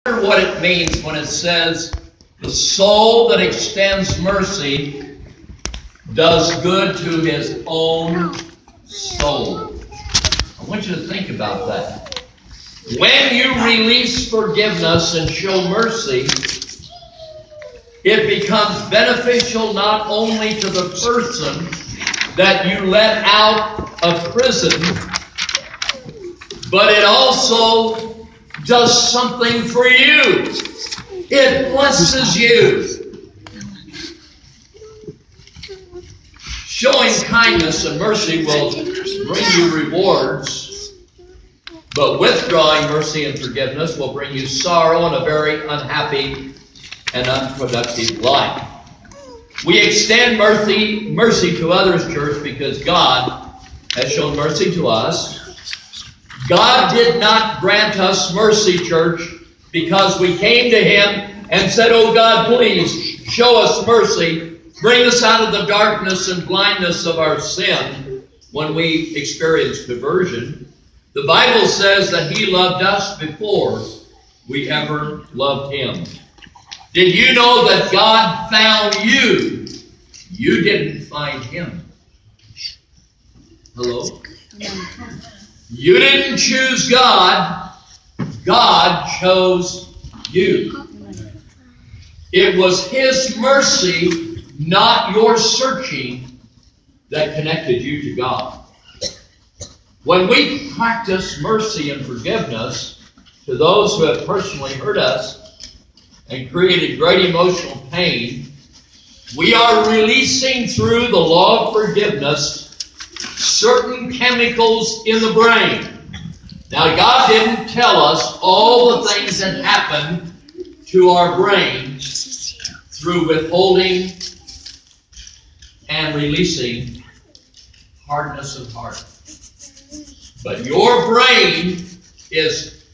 What it means when it says the soul that extends mercy does good to his own soul. I want you to think about that. When you release forgiveness and show mercy, it becomes beneficial not only to the person that you let out of prison, but it also does something for you. It blesses you. Showing kindness and mercy will bring you rewards, but withdrawing mercy and forgiveness will bring you sorrow and a very unhappy and unproductive life. We extend mercy to others, church, because God has shown mercy to us. God did not grant us mercy, church, because we came to Him and said, "Oh God, please show us mercy. Bring us out of the darkness and blindness of our sin," when we experience conversion. The Bible says that He loved us before we ever loved Him. Did you know that God found you? You didn't find Him. Hello? You didn't choose God. God chose you. It was His mercy, not your searching, that connected you to God. When we practice mercy and forgiveness to those who have personally hurt us and created great emotional pain, we are releasing through the law of forgiveness certain chemicals in the brain. Now, God didn't tell us all the things that happen to our brain through withholding and releasing hardness of heart. But your brain is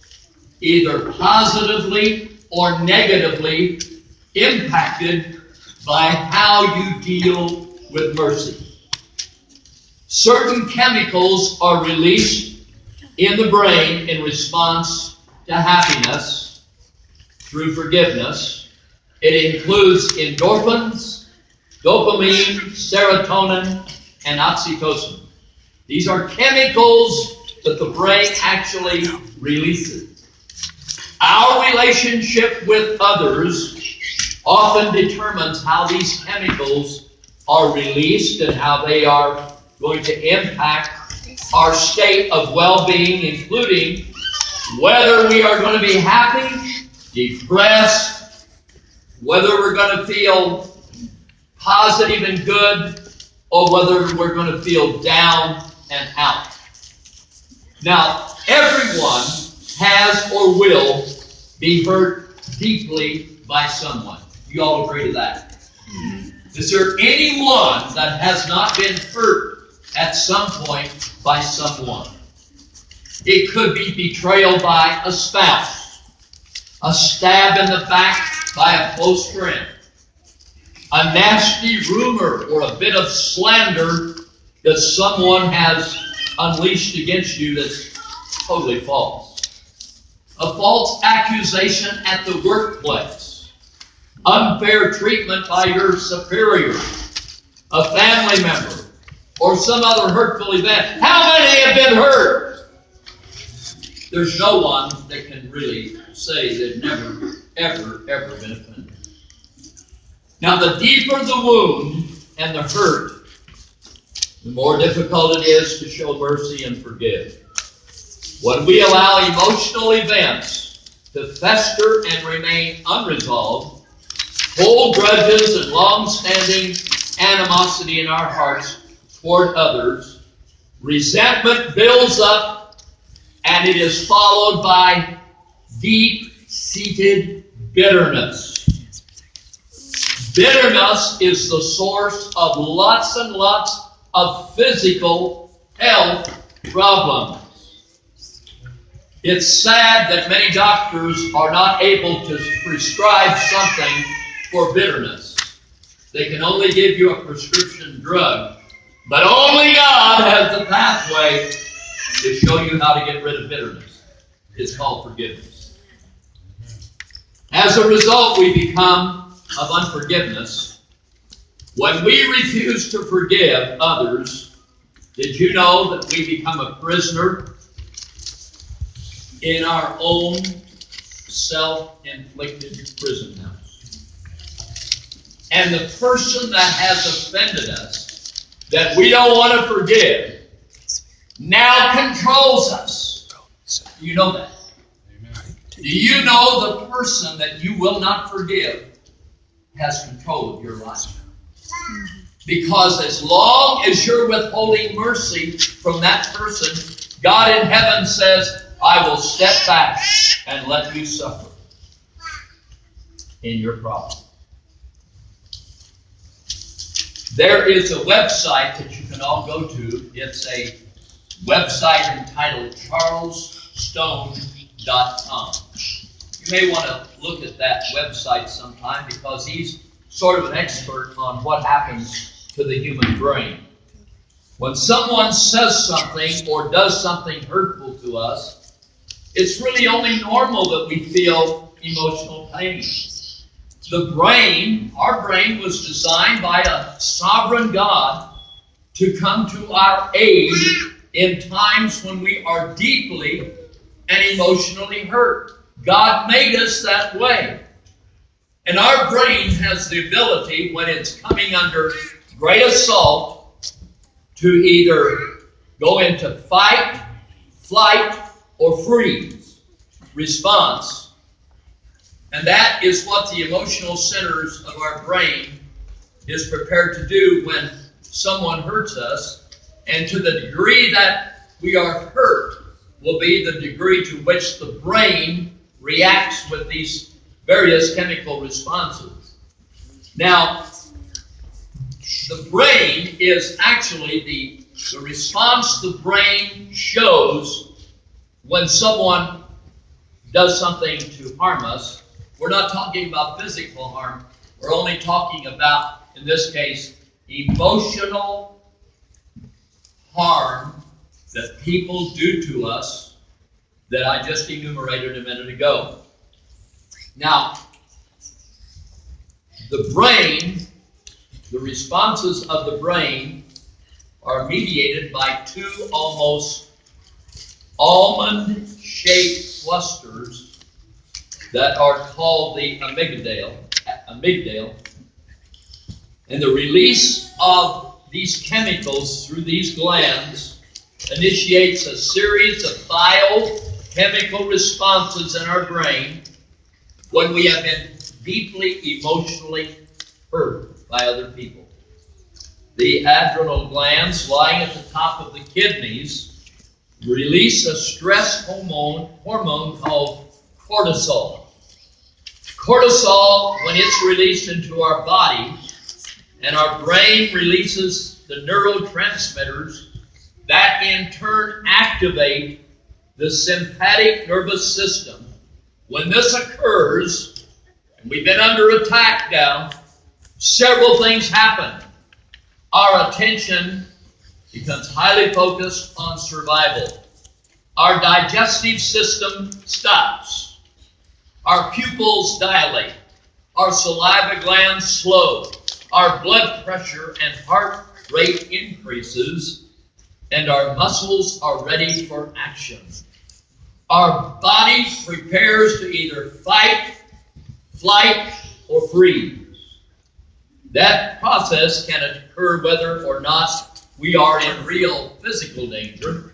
either positively or negatively impacted by how you deal with mercy. Certain chemicals are released in the brain in response to happiness through forgiveness. It includes endorphins, dopamine, serotonin, and oxytocin. These are chemicals that the brain actually releases. Our relationship with others often determines how these chemicals are released and how they are going to impact our state of well-being, including whether we are going to be happy, depressed, whether we're going to feel positive and good, or whether we're going to feel down and out. Now, everyone has or will be hurt deeply by someone. You all agree to that? Is there anyone that has not been hurt at some point by someone? It could be betrayal by a spouse, a stab in the back by a close friend, a nasty rumor or a bit of slander that someone has unleashed against you that's totally false, a false accusation at the workplace, unfair treatment by your superior, a family member, or some other hurtful event. How many have been hurt? There's no one that can really say they've never, ever been offended. Now, the deeper the wound and the hurt, the more difficult it is to show mercy and forgive. When we allow emotional events to fester and remain unresolved, hold grudges and long-standing animosity in our hearts toward others, resentment builds up, and it is followed by deep-seated bitterness. Bitterness is the source of lots and lots of physical health problems. It's sad that many doctors are not able to prescribe something for bitterness. They can only give you a prescription drug, but only God has the pathway to show you how to get rid of bitterness. It's called forgiveness. As a result, we become of unforgiveness. When we refuse to forgive others, did you know that we become a prisoner in our own self-inflicted prison house? And the person that has offended us, that we don't want to forgive, now controls us. Do you know that? Do you know the person that you will not forgive has control of your life? Because as long as you're withholding mercy from that person, God in heaven says, I will step back and let you suffer in your problem. There is a website that you can all go to. It's a website entitled charlesstone.com. You may want to look at that website sometime because he's sort of an expert on what happens to the human brain. When someone says something or does something hurtful to us, it's really only normal that we feel emotional pain. The brain, our brain, was designed by a sovereign God to come to our aid in times when we are deeply and emotionally hurt. God made us that way. And our brain has the ability, when it's coming under great assault, to either go into fight, flight, or freeze response. And that is what the emotional centers of our brain is prepared to do when someone hurts us. And to the degree that we are hurt will be the degree to which the brain reacts with these various chemical responses. Now, the brain is actually the response the brain shows when someone does something to harm us. We're not talking about physical harm. We're only talking about, in this case, emotional harm that people do to us that I just enumerated a minute ago. Now, the brain, the responses of the brain are mediated by two almost almond-shaped clusters that are called the amygdala. And the release of these chemicals through these glands initiates a series of biochemical responses in our brain when we have been deeply emotionally hurt by other people. The adrenal glands lying at the top of the kidneys release a stress hormone called cortisol. Cortisol, when it's released into our body, and our brain releases the neurotransmitters that in turn activate the sympathetic nervous system. When this occurs, and we've been under attack now, several things happen. Our attention becomes highly focused on survival. Our digestive system stops. Our pupils dilate. Our saliva glands slow. Our blood pressure and heart rate increases, and our muscles are ready for action. Our body prepares to either fight, flight, or freeze. That process can occur whether or not we are in real physical danger,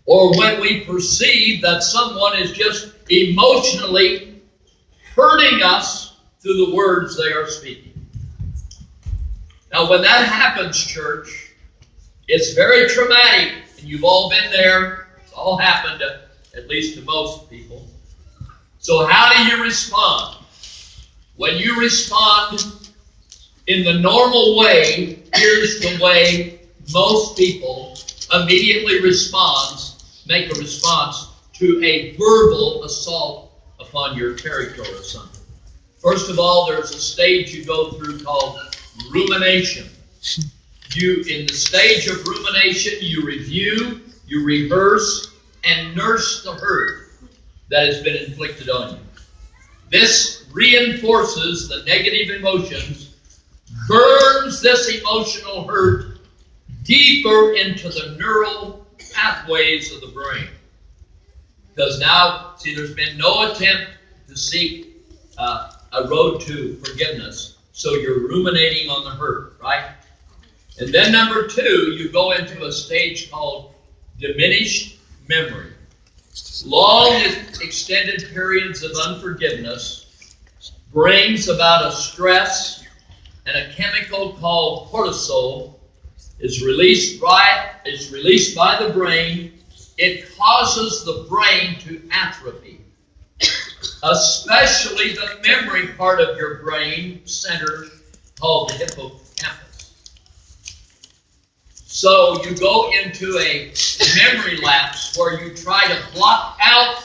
or when we perceive that someone is just emotionally hurting us through the words they are speaking. Now, when that happens, church, it's very traumatic, and you've all been there. It's all happened, at least to most people. So how do you respond? When you respond in the normal way, here's the way most people immediately make a response to a verbal assault upon your territory or something. First of all, there's a stage you go through called rumination. In the stage of rumination, you review, you rehearse, and nurse the hurt that has been inflicted on you. This reinforces the negative emotions, burns this emotional hurt deeper into the neural pathways of the brain. Because now, see, there's been no attempt to seek a road to forgiveness. So you're ruminating on the hurt, right? And then number 2, you go into a stage called diminished memory. Long extended periods of unforgiveness brings about a stress, and a chemical called cortisol is released by the brain. It causes the brain to atrophy, especially the memory part of your brain center called the hippocampus. So you go into a memory lapse where you try to block out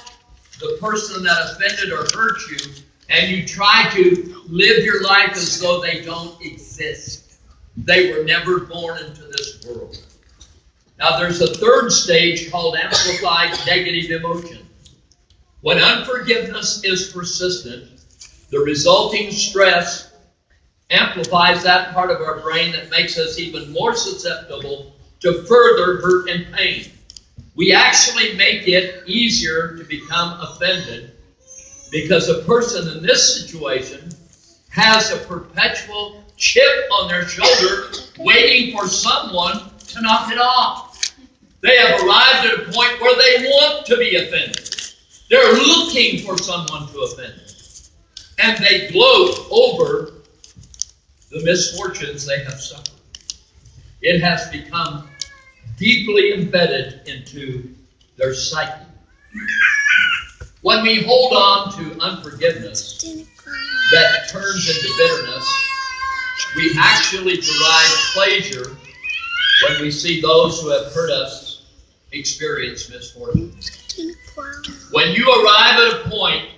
the person that offended or hurt you, and you try to live your life as though they don't exist. They were never born into this world. Now there's a third stage called amplified negative emotion. When unforgiveness is persistent, the resulting stress amplifies that part of our brain that makes us even more susceptible to further hurt and pain. We actually make it easier to become offended because a person in this situation has a perpetual chip on their shoulder waiting for someone to knock it off. They have arrived at a point where they want to be offended. They're looking for someone to offend them. And they gloat over the misfortunes they have suffered. It has become deeply embedded into their psyche. When we hold on to unforgiveness that turns into bitterness, we actually derive pleasure when we see those who have hurt us experience misfortune. When you arrive at a point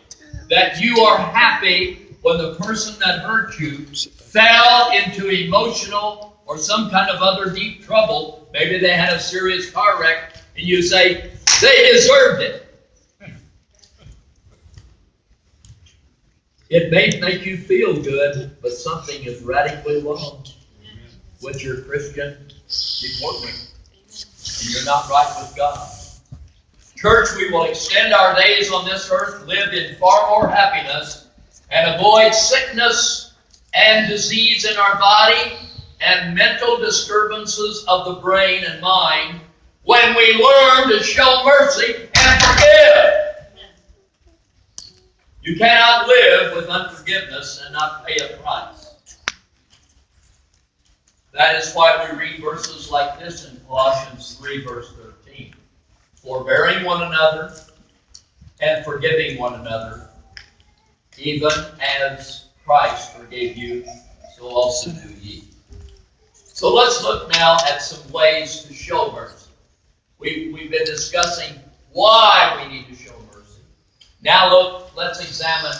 that you are happy when the person that hurt you fell into emotional or some kind of other deep trouble, maybe they had a serious car wreck, and you say, they deserved it. It may make you feel good, but something is radically wrong with your Christian deportment, and you're not right with God. Church, we will extend our days on this earth, live in far more happiness, and avoid sickness and disease in our body and mental disturbances of the brain and mind when we learn to show mercy and forgive. You cannot live with unforgiveness and not pay a price. That is why we read verses like this in Colossians 3, verse 13. Forbearing one another and forgiving one another, even as Christ forgave you, so also do ye. So let's look now at some ways to show mercy. We've been discussing why we need to show mercy. Now let's examine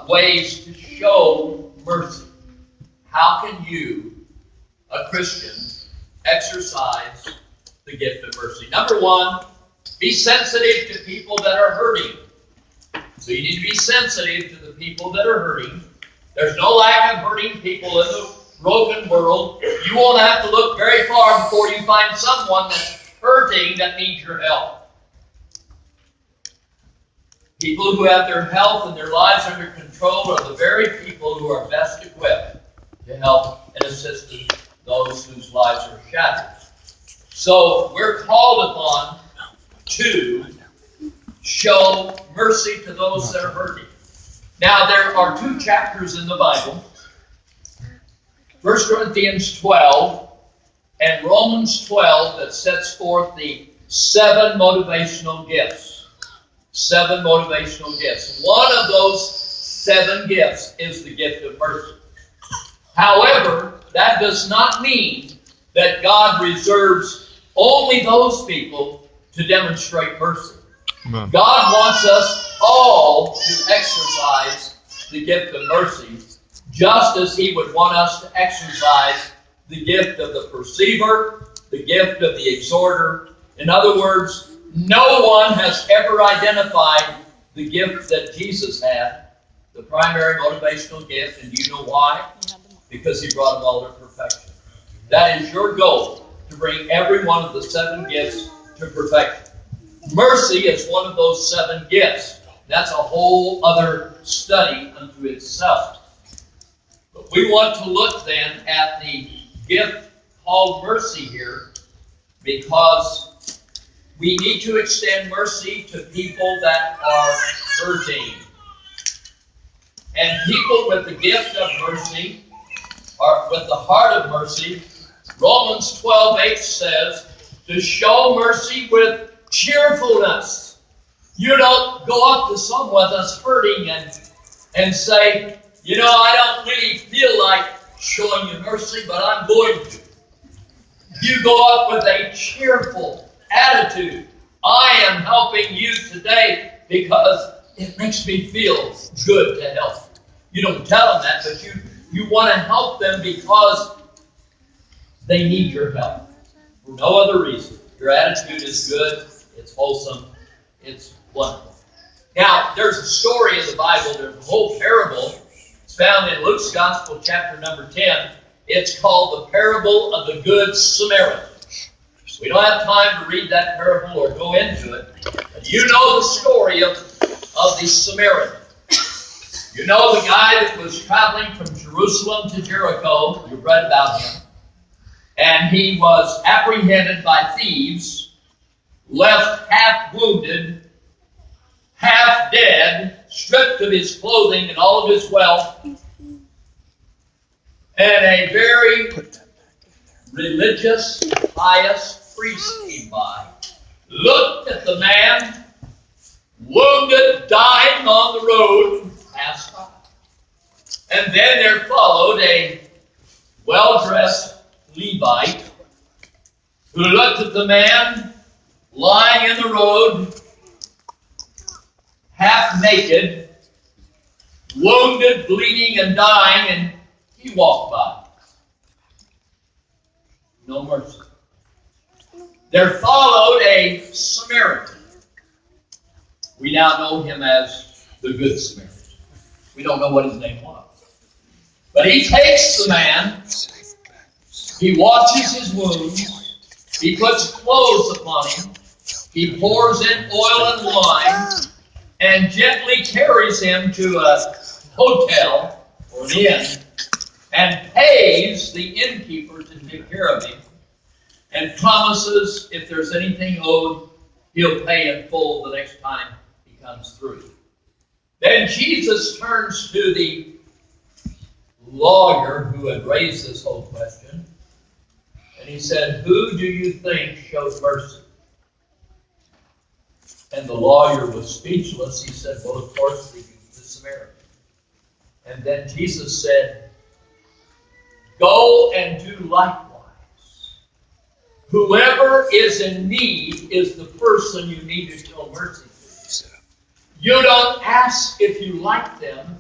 ways to show mercy. How can you, a Christian, exercise the gift of mercy? Number 1, be sensitive to people that are hurting. So you need to be sensitive to the people that are hurting. There's no lack of hurting people in the broken world. You won't have to look very far before you find someone that's hurting that needs your help. People who have their health and their lives under control are the very people who are best equipped to help and assist those whose lives are shattered. So we're called upon to show mercy to those that are hurting. Now there are 2 chapters in the Bible, 1 Corinthians 12 and Romans 12, that sets forth the 7 motivational gifts. 7 motivational gifts. One of those 7 gifts is the gift of mercy. However, that does not mean that God reserves only those people to demonstrate mercy. Amen. God wants us all to exercise the gift of mercy, just as He would want us to exercise the gift of the perceiver, the gift of the exhorter. In other words, no one has ever identified the gift that Jesus had the primary motivational gift, and you know why? Because He brought them all to perfection. That is your goal, to bring every one of the 7 gifts to perfection. Mercy is one of those 7 gifts. That's a whole other study unto itself. But we want to look then at the gift called mercy here, because we need to extend mercy to people that are hurting. And people with the gift of mercy, or with the heart of mercy, Romans 12:8 says, to show mercy with cheerfulness. You don't go up to someone that's hurting and say, you know, I don't really feel like showing you mercy, but I'm going to. You go up with a cheerful attitude. I am helping you today because it makes me feel good to help. You don't tell them that, but you want to help them because they need your help. For no other reason. Your attitude is good. It's wholesome. It's wonderful. Now, there's a story in the Bible. There's a whole parable. It's found in Luke's Gospel, chapter number 10. It's called the parable of the Good Samaritan. We don't have time to read that parable or go into it. But you know the story of the Samaritan. You know the guy that was traveling from Jerusalem to Jericho. You've read about him. And he was apprehended by thieves, left half wounded, half dead, stripped of his clothing and all of his wealth. And a very religious, pious priest came by, looked at the man, wounded, dying on the road, passed by. And then there followed a well-dressed Levite who looked at the man lying in the road, half naked, wounded, bleeding, and dying, and he walked by. No mercy. There followed a Samaritan. We now know him as the Good Samaritan. We don't know what his name was. But he takes the man, he washes his wounds, he puts clothes upon him, he pours in oil and wine, and gently carries him to a hotel or an inn, and pays the innkeeper to take care of him, and promises if there's anything owed, he'll pay in full the next time he comes through. Then Jesus turns to the lawyer who had raised this whole question, and he said, who do you think showed mercy? And the lawyer was speechless. He said, well, of course, the Samaritan. And then Jesus said, go and do likewise. Whoever is in need is the person you need to show mercy to. You don't ask if you like them.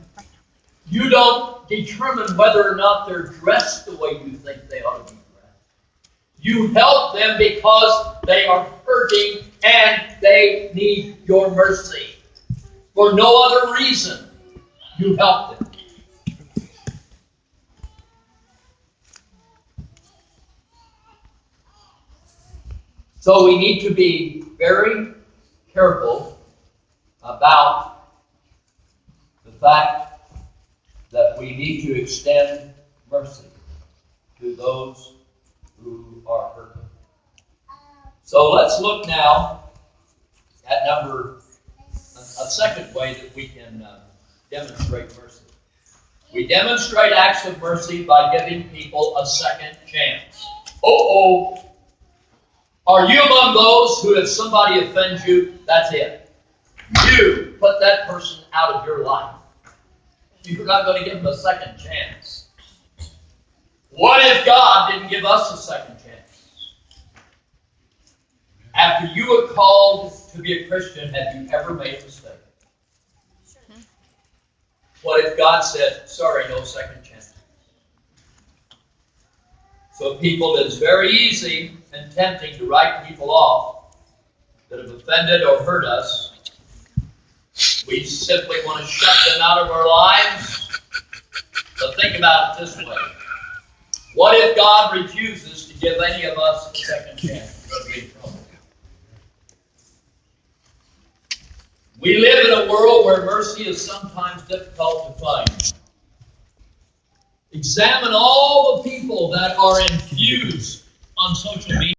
You don't determine whether or not they're dressed the way you think they ought to be dressed. You help them because they are hurting and they need your mercy. For no other reason, you help them. So we need to be very careful about the fact that we need to extend mercy to those who are hurting. So let's look now at a second way that we can demonstrate mercy. We demonstrate acts of mercy by giving people a second chance. Are you among those who, if somebody offends you, that's it? You put that person out of your life. You're not going to give them a second chance. What if God didn't give us a second chance? After you were called to be a Christian, have you ever made a mistake? What if God said, sorry, no second chance? So people, it's very easy and tempting to write people off that have offended or hurt us We simply want to shut them out of our lives. But think about it this way. What if God refuses to give any of us a second chance? We're going to be in trouble. We live in a world where mercy is sometimes difficult to find. Examine all the people that are infused on social media.